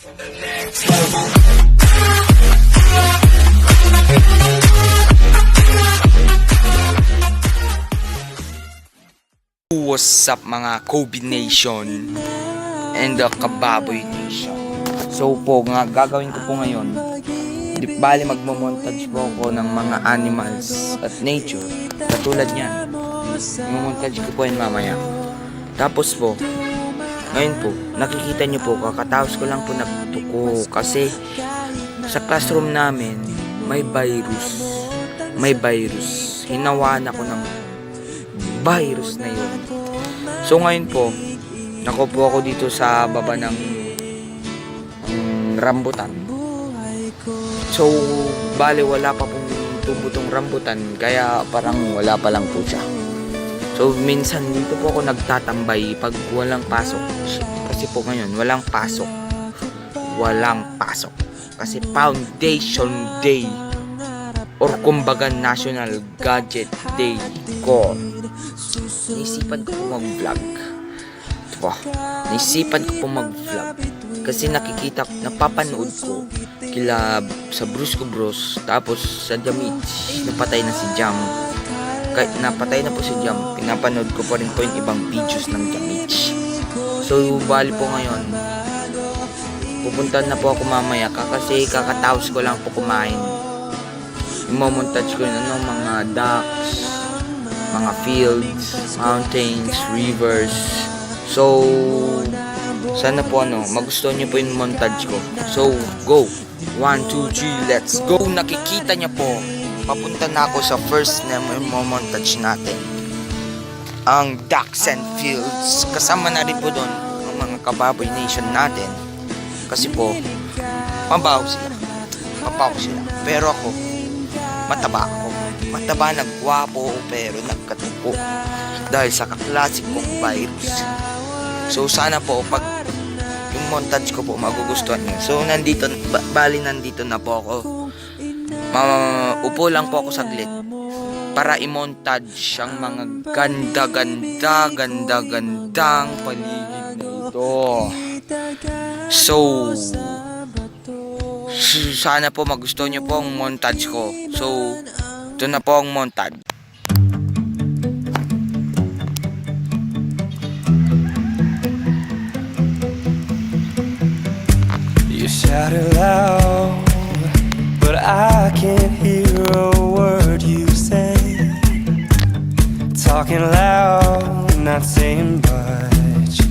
What's up mga Kobe Nation and the Kababoy Nation. So po, gagawin ko po ngayon, di bali magmo-montage po ako ng mga animals at nature. Katulad niyan, magmo-montage ko po yun mamaya. Tapos po, ngayon po, nakikita nyo po, kakatapos ko lang po nagtuko kasi sa classroom namin may virus. Hinawaan ako ng virus na yun. So ngayon po, nakupo ako dito sa baba ng rambutan. So bali wala pa pong tubo tong rambutan, kaya parang wala pa lang po siya. So minsan dito po ako nagtatambay pag walang pasok. Kasi po ngayon walang pasok. Kasi Foundation Day or kumbaga National Gadget Day ko. Naisipan ko po mag-vlog. Kasi napapanood ko kila sa Brusco Bros. Tapos sa Jamich, napatay na si Jam. Napatay na po si Jam. Pinapanood ko pa rin po yung ibang videos ng Jamich. So bali po ngayon, pupunta na po ako mamaya kasi kakatapos ko lang po kumain. Imo-montage ko yun mga ducks, mga fields, mountains, rivers. So sana po magustuhan niyo po yung montage ko. So go, 1, 2, 3, let's go. Nakikita niyo po, papunta na ako sa first na montage natin, ang ducks and fields. Kasama na rin po doon ang mga Kababoy Nation natin. Kasi po mabaho sila, pero ako mataba nagwapo pero nagkatuko dahil sa kaklase kong virus. So sana po pag yung montage ko po magugustuhan niyo. So nandito na po ako. Upo lang po ako saglit para i-montage ang mga gandang paligid na ito. So sana po magustuhan niyo po ang montage ko. So ito na po ang montage. You shout it loud, but I can't hear a word you say. Talking loud, not saying much.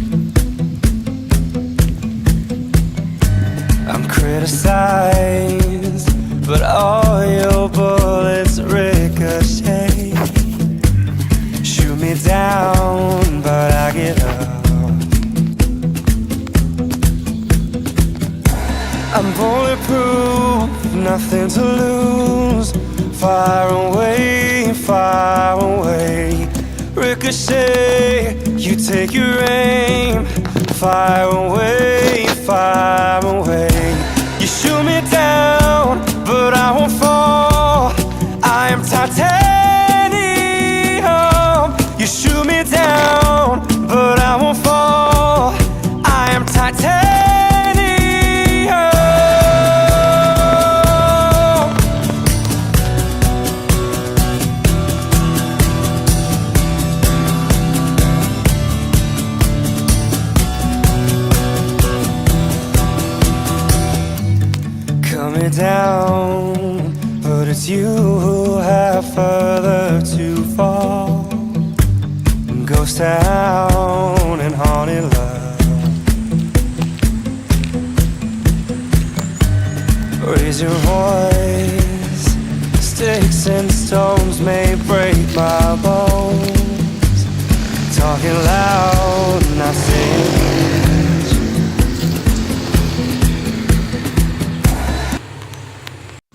I'm criticized, but all your bullets ricochet. Shoot me down, but I get up. I'm bulletproof, nothing to lose. Far away, ricochet. You take your aim. Far away. You shoot me down, but I won't fall. I am titanium. You shoot me down, but I won't fall. I am titanium. Coming down, but it's you who have further to fall. Ghost town and haunted love. Raise your voice. Sticks and stones may break my bones. Talking loud, not saying much.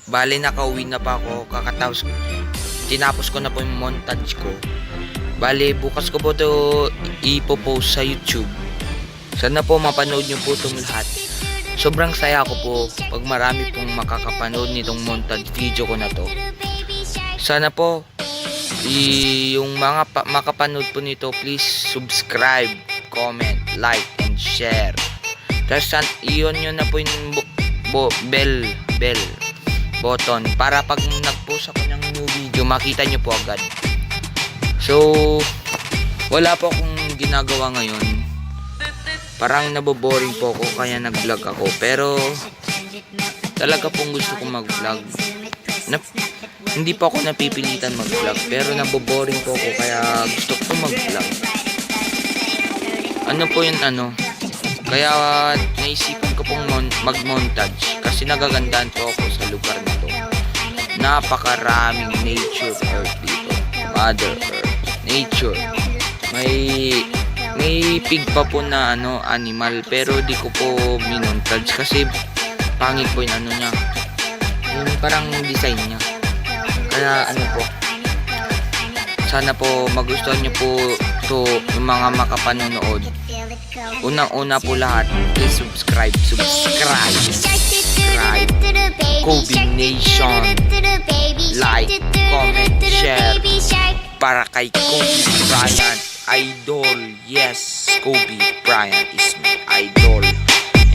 Bali nakauwi na pa ako, tinapos ko na po yung montage ko. Bali bukas ko po to ipopost sa YouTube. Sana po mapanood nyo po itong lahat. Sobrang saya ko po pag marami pong makakapanood nitong montage video ko na to. Sana po yung mga makapanood po nito, please subscribe, comment, like, and share. Tapos yun na po yung bell button para pag nag-post ako ng new video makita nyo po agad. So wala po akong ginagawa ngayon, parang naboboring po ako kaya nag-vlog ako, pero talaga pong gusto kong mag-vlog. Hindi po ako napipilitan mag-vlog, pero naboboring po ako kaya gusto ko mag-vlog. Ano po yun, kaya naisipan ko pong mag-montage kasi nagagandaan po ako sa lugar na to. Napakaraming nature earth dito. Mother Earth, nature. May pig pa po na animal, pero di ko po minontage kasi pangit po yung niya. Yung parang design niya. Kaya po, sana po magustuhan niyo po to yung mga makapanonood. Unang-una po lahat, please subscribe. Kobe Nation. Like, comment, share. Para kay Kobe Bryant, idol. Yes, Kobe Bryant is my idol.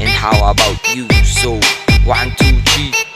And how about you? So, 1, 2, 3.